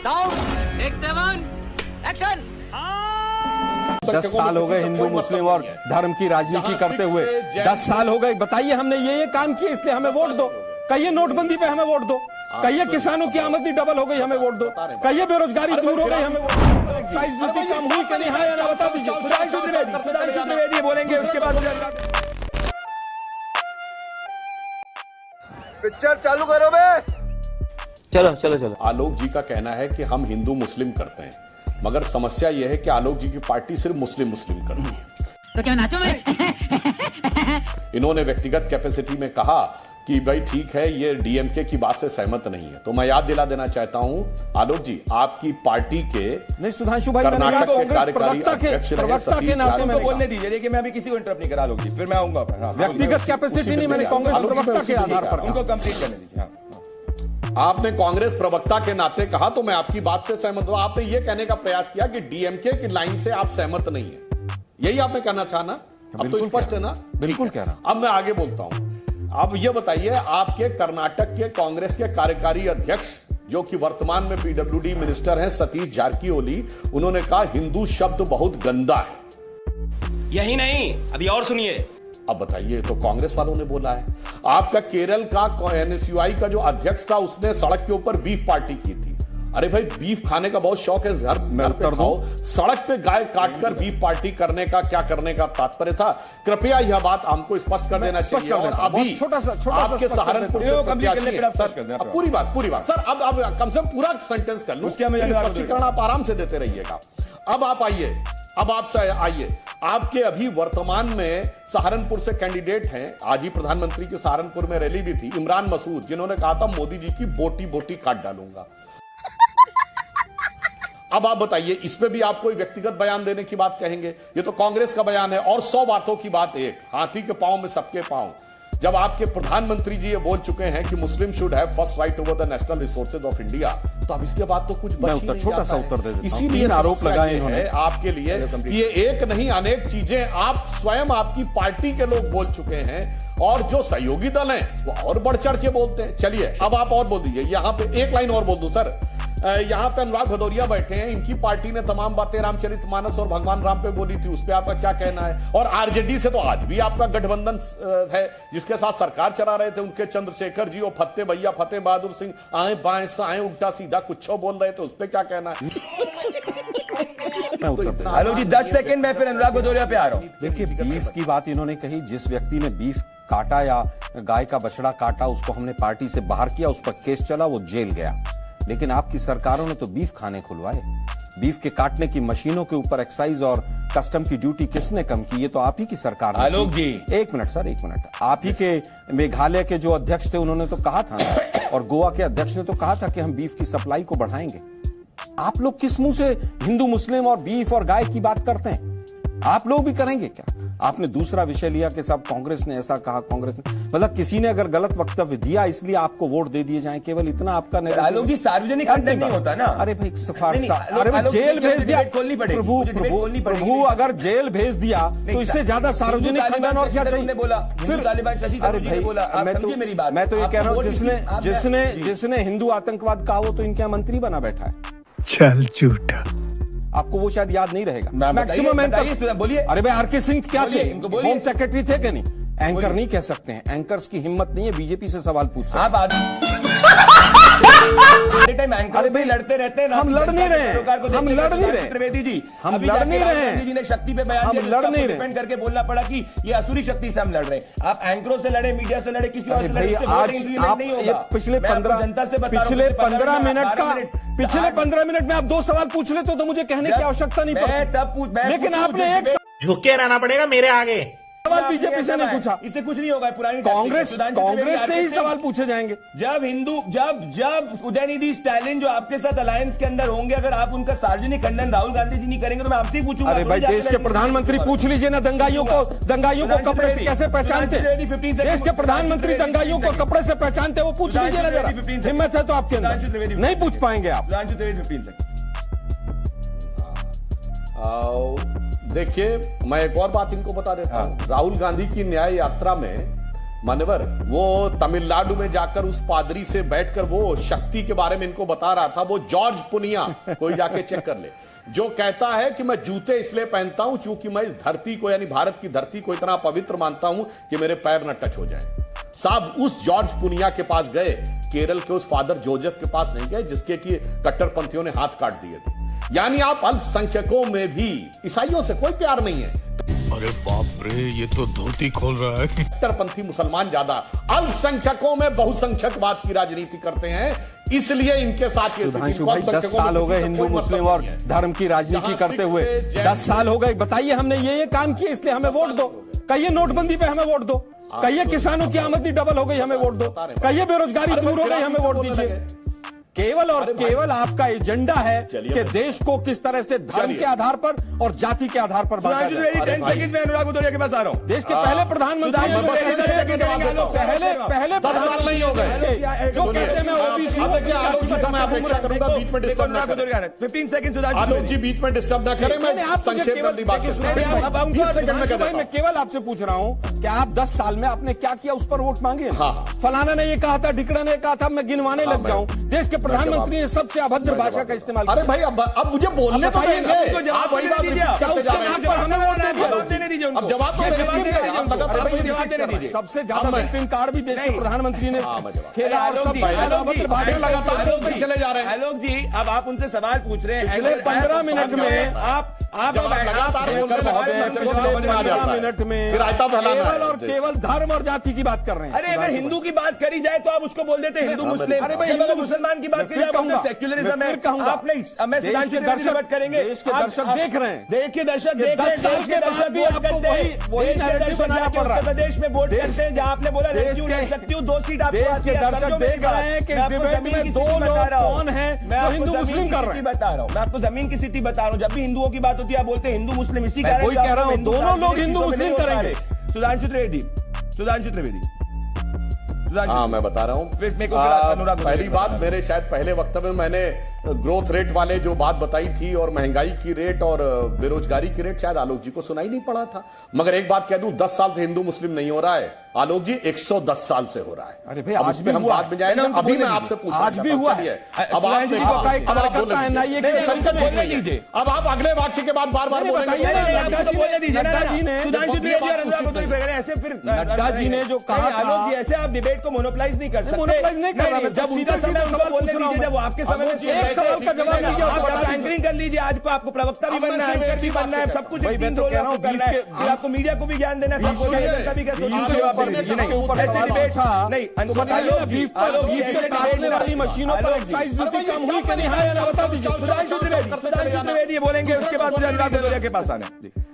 Sound take 7 action. 10 साल हो गए हिंदू मुस्लिम और धर्म की राजनीति करते हुए। 10 साल हो गए, बताइए हमने ये काम किए इसलिए हमें वोट दो। कहिए नोटबंदी पे हमें वोट दो, कहिए किसानों की आमदनी डबल हो गई हमें वोट दो, कहिए बेरोजगारी दूर हो गई हमें वोट दो। एक्साइज ड्यूटी कम हुई कि नहीं, हाँ या ना बता दीजिए। सुधांशु त्रिवेदी बोलेंगे, उसके बाद पिक्चर चालू करो बे। चलो चलो चलो। आलोक जी का कहना है कि हम हिंदू मुस्लिम करते हैं, मगर समस्या यह है कि आलोक जी की पार्टी सिर्फ मुस्लिम करती है। तो क्या नाचो मैं? इन्होंने व्यक्तिगत कैपेसिटी में कहा कि भाई ठीक है, ये डीएमके की बात से सहमत नहीं है। तो मैं याद दिला देना चाहता हूं आलोक जी, आपकी पार्टी के नहीं, सुधांशु भाई कर्नाटक के कार्यकारी अध्यक्ष प्रवक्ता के नाते में बोलने दीजिए। देखिए मैं अभी किसी को इंटरप्ट नहीं करा आलोक जी, फिर मैं आऊंगा। व्यक्तिगत कैपेसिटी नहीं, मैंने कांग्रेस प्रवक्ता के आधार पर उनको कंप्लीट करने दीजिए। आपने कांग्रेस प्रवक्ता के नाते कहा, तो मैं आपकी बात से सहमत हूं। आपने यह कहने का प्रयास किया कि डीएमके की लाइन से आप सहमत नहीं है, यही आपने कहना चाहना। अब तो स्पष्ट है ना? बिल्कुल कह रहा। अब मैं आगे बोलता हूं। अब यह बताइए, आपके कर्नाटक के कांग्रेस के कार्यकारी अध्यक्ष जो कि वर्तमान में पीडब्ल्यूडी मिनिस्टर हैं, सतीश जारकिहोली, उन्होंने कहा हिंदू शब्द बहुत गंदा है। यही नहीं, अभी और सुनिए। अब बताइए, तो कांग्रेस वालों ने बोला है। आपका केरल का एनएसयूआई का जो अध्यक्ष था, उसने सड़क के ऊपर बीफ पार्टी की थी। अरे भाई, बीफ खाने का बहुत शौक है, घर पे खाओ। सड़क पे गाय काटकर बीफ पार्टी करने का क्या करने का तात्पर्य था? कृपया यह बात हमको स्पष्ट कर देना चाहिए। और अभी आपके सहारनपुर पूरी बात सर, अब कम से कम पूरा सेंटेंस कर लूं, स्पष्टीकरण आप आराम से देते रहिएगा। अब आप आइए, आपके अभी वर्तमान में सहारनपुर से कैंडिडेट हैं, आज ही प्रधानमंत्री की सहारनपुर में रैली भी थी, इमरान मसूद, जिन्होंने कहा था मोदी जी की बोटी बोटी काट डालूंगा। अब आप बताइए, इस पे भी आप कोई व्यक्तिगत बयान देने की बात कहेंगे? ये तो कांग्रेस का बयान है। और 100 बातों की बात एक, हाथी के पांव में सबके पांव। जब आपके प्रधानमंत्री जी ये बोल चुके हैं कि मुस्लिम should have first right over the national resources of India, तो अब इसके बाद तो कुछ बच ही नहीं छोटा सा जाता उत्तर दे देता हूं। इसीलिए आरोप लगाए हैं आपके लिए कि ये एक नहीं अनेक चीजें आप स्वयं, आपकी पार्टी के लोग बोल चुके हैं, और जो सहयोगी दल हैं वो और बढ़ चढ़ के बोलते हैं। चलिए अब आप और बोल दीजिए। यहां पे एक लाइन और बोल दूं सर, यहां पे अनुराग भदौरिया बैठे हैं, इनकी पार्टी ने तमाम बातें रामचरितमानस और भगवान राम पे बोली थी, उस पे आपका क्या कहना है? और आरजेडी से तो आज भी आपका गठबंधन है, जिसके साथ सरकार चला रहे थे उनके चंद्रशेखर जी और फतेह भैया, फतेह बहादुर सिंह, आए बाएं आए उल्टा सीधा कुछ बोल रहे थे, उस पे क्या कहना है? आलोक जी 10 सेकंड में फिर अनुराग भदौरिया पे आ रहा हूं। देखिए, बीफ की बात इन्होंने कही, जिस व्यक्ति ने बीफ काटा या गाय का बछड़ा काटा, उसको हमने पार्टी से बाहर किया, उस पर केस चला, वो जेल गया। लेकिन आपकी सरकारों ने तो बीफ खाने खुलवाए। बीफ के काटने की मशीनों के ऊपर एक्साइज और कस्टम की ड्यूटी किसने कम की? ये तो आप ही की सरकार ने। आलोक जी एक मिनट सर, एक मिनट। आप ही के मेघालय के जो अध्यक्ष थे, उन्होंने तो कहा था ना, और गोवा के अध्यक्ष ने तो कहा था कि हम बीफ की सप्लाई को बढ़ाएंगे। आप लोग किस मुंह से हिंदू मुस्लिम और बीफ और गाय की बात करते हैं? आप लोग भी करेंगे क्या? आपने दूसरा विषय लिया कि साहब कांग्रेस ने ऐसा कहा, कांग्रेस ने, मतलब किसी ने अगर गलत वक्तव्य दिया इसलिए आपको वोट दे दिए जाए, केवल इतना आपका आलोक जी सार्वजनिक कंटेंट नहीं होता ना। अरे भाई, अरे जेल भेज दिया, प्रभु अगर जेल भेज दिया तो इससे ज्यादा सार्वजनिक खंडन और क्या चाहिए? फिर अरे भाई, मैं तो ये कह रहा हूँ, जिसने हिंदू आतंकवाद कहा वो तो इनके मंत्री बना बैठा है। चल झूठा। आपको वो शायद याद नहीं रहेगा। मैक्सिमम एंकर बोलिए। अरे भाई, आरके सिंह क्या थे? होम सेक्रेटरी थे कि नहीं? एंकर नहीं कह सकते हैं। एंकर्स की हिम्मत नहीं है बीजेपी से सवाल पूछ सकते। अरे भाई, लड़ते रहते हैं। हम लड़ नहीं रहे हैं, हम लड़ नहीं रहे त्रिवेदी जी, हम लड़ नहीं रहे हैं। जी ने शक्ति पे बयान दिया, हम लड़ नहीं रहे, डिफेंड करके बोलना पड़ा कि ये असुरी शक्ति से हम लड़ रहे हैं। आप एंकरों से लड़े, मीडिया से लड़े, किसी और से लड़े, आज आप पिछले 15 मिनट में आप 2 सवाल पूछ लेते तो मुझे कहने की आवश्यकता नहीं पड़ती। लेकिन आपने एक झुक के रहना पड़ेगा मेरे आगे। सवाल बीजेपी से नहीं पूछा। इससे कुछ नहीं होगा। पुरानी कांग्रेस से ही सवाल पूछे जाएंगे। जब उदयनिधि स्टालिन जो आपके साथ अलायंस के अंदर होंगे, अगर आप उनका सार्वजनिक खंडन राहुल गांधी जी नहीं करेंगे तो मैं आपसे ही पूछूंगा। अरे भाई, देश के प्रधानमंत्री पूछ लीजिए ना, दंगाइयों को कपड़े से कैसे पहचानते? देश के प्रधानमंत्री दंगाइयों को कपड़े से पहचानते, वो पूछ लीजिए ना जरा। हिम्मत है तो आपके अंदर, नहीं पूछ पाएंगे आप। देखिए, मैं एक और बात इनको बता देता हूं। राहुल गांधी की न्याय यात्रा में मान्यवर, वो तमिलनाडु में जाकर उस पादरी से बैठकर वो शक्ति के बारे में इनको बता रहा था, वो जॉर्ज पुनिया, कोई जाके चेक कर ले, जो कहता है कि मैं जूते इसलिए पहनता हूं क्योंकि मैं इस धरती को यानी भारत की धरती को इतना पवित्र मानता हूं कि मेरे पैर न टच हो जाए। साहब उस जॉर्ज पुनिया के पास गए, केरल के उस फादर जोसेफ के पास नहीं गए जिसके कि कट्टरपंथियों ने हाथ काट दिए थे। यानी आप अल्पसंख्यकों में भी ईसाइयों से कोई प्यार नहीं है। अरे बाप रे, ये तो धोती खोल रहा है। कट्टरपंथी मुसलमान ज्यादा, अल्पसंख्यकों में बहुसंख्यकवाद की राजनीति करते हैं, इसलिए इनके साथ ये सुधांशु भाई 10 साल हो गए हिंदू मुस्लिम और धर्म की राजनीति करते हुए, 10 साल हो गए। बताइए हमने ये काम किया इसलिए हमें वोट दो। कहिए नोटबंदी पे हमें वोट दो, कहिए किसानों की आमदनी डबल हो गई हमें वोट दो, कहिए बेरोजगारी दूर हो गई हमें वोट दीजिए। केवल और केवल आपका एजेंडा है कि देश को किस तरह से धर्म के आधार पर और जाति के आधार पर बांटा जाए। 10 सेकंड में अनुराग उदोरिया के पास आ रहा हूं। देश के पहले प्रधानमंत्री पहले प्रधान नहीं हो गए जो कहते हैं मैं ओबीसी बीच में डिस्टर्ब ना करें। मैं संक्षेप में बात करूं। मैं केवल आपसे पूछ रहा हूं कि आप 10 साल में आपने क्या किया उस पर वोट मांगे। फलाना ने ये कहा था, ढिकड़ा ने कहा था, मैं गिनवाने लग जाऊं। देश के प्रधानमंत्री ने सबसे अभद्र भाषा का इस्तेमाल किया। अरे भाई अब मुझे बोलने तो देंगे। आप वही बात उसके नाम पर हमें वोट देने दीजिए। अब जवाब तो सबसे ज्यादा विक्टिम कार्ड भी देश के प्रधानमंत्री ने खेला और सबसे ज्यादा अभद्र भाषा लगातार चले जा रहे हैं। आलोक जी, अब आप उनसे सवाल पूछ रहे हैं। पिछले 15 मिनट में आप लगातार 15 मिनट में केवल और केवल धर्म और जाति की बात कर रहे हैं। अरे अगर हिंदू की बात करी जाए तो आप उसको बोल देते हैं हिंदू मुस्लिम। अरे भाई हिंदू मुसलमान की बात करी जाए सेक्युलरिज्म है। आप नहीं, मैं देश के दर्शक करेंगे, देश के दर्शक देख रहे हैं। देखिए दर्शक देख रहे हैं। 10 साल के बाद भी आपको वही नैरेटिव बनाना पड़ रहा है। उत्तर प्रदेश में वोट करते हैं जहां आपने बोला रेडियो ले सकती हूं, 2 सीट आपको देश के दर्शक देख रहे हैं कि इस डिबेट में 2 लोग कौन हैं जो हिंदू मुस्लिम कर रहे हैं। बता रहा हूं, मैं आपको जमीन की स्थिति बता रहा हूं। जब भी हिंदुओं की बात होती है आप बोलते हैं हिंदू मुस्लिम, इसी कारण वही कह रहा हूं, दोनों लोग हिंदू मुस्लिम करेंगे। सुधांशु त्रिवेदी हाँ मैं बता रहा हूँ। पहली बात, मेरे शायद पहले वक्तव्य में मैंने ग्रोथ रेट वाले जो बात बताई थी और महंगाई की रेट और बेरोजगारी की रेट शायद आलोक जी को सुनाई नहीं पड़ा था। मगर एक बात कह दूं, 10 साल से हिंदू मुस्लिम नहीं हो रहा है आलोक जी, 110 साल से हो रहा है। अरे भाई आज भी हम बाद में जाएंगे। अभी मैं आपसे पूछ रहा हूं, आज भी हुआ है। अब आप अब आप अगले वाक्य के बाद बार बार बताइए ना। नड्डा जी ने जो कहा था, ऐसे आप डिबेट को मोनोपलाइज नहीं कर सकते। मोनोपलाइज नहीं कर रहा मैं। जब उनका समय उनको बोलने दीजिए, जब आपके समय में एक सवाल का जवाब नहीं दिया। एंकरिंग कर लीजिए। आज को आपको प्रवक्ता भी बनना है, एंकर भी बनना है, सब कुछ एक दिन दो करना है। फिर आपको मीडिया को भी ज्ञान देना है, फिर जनता भी वाली मशीनों पर एक्साइज ड्यूटी कम हुई कि नहीं, हाँ या ना बता दीजिए। सुधांशु त्रिवेदी बोलेंगे, उसके बाद अनुराग उदोरिया के पास आना है।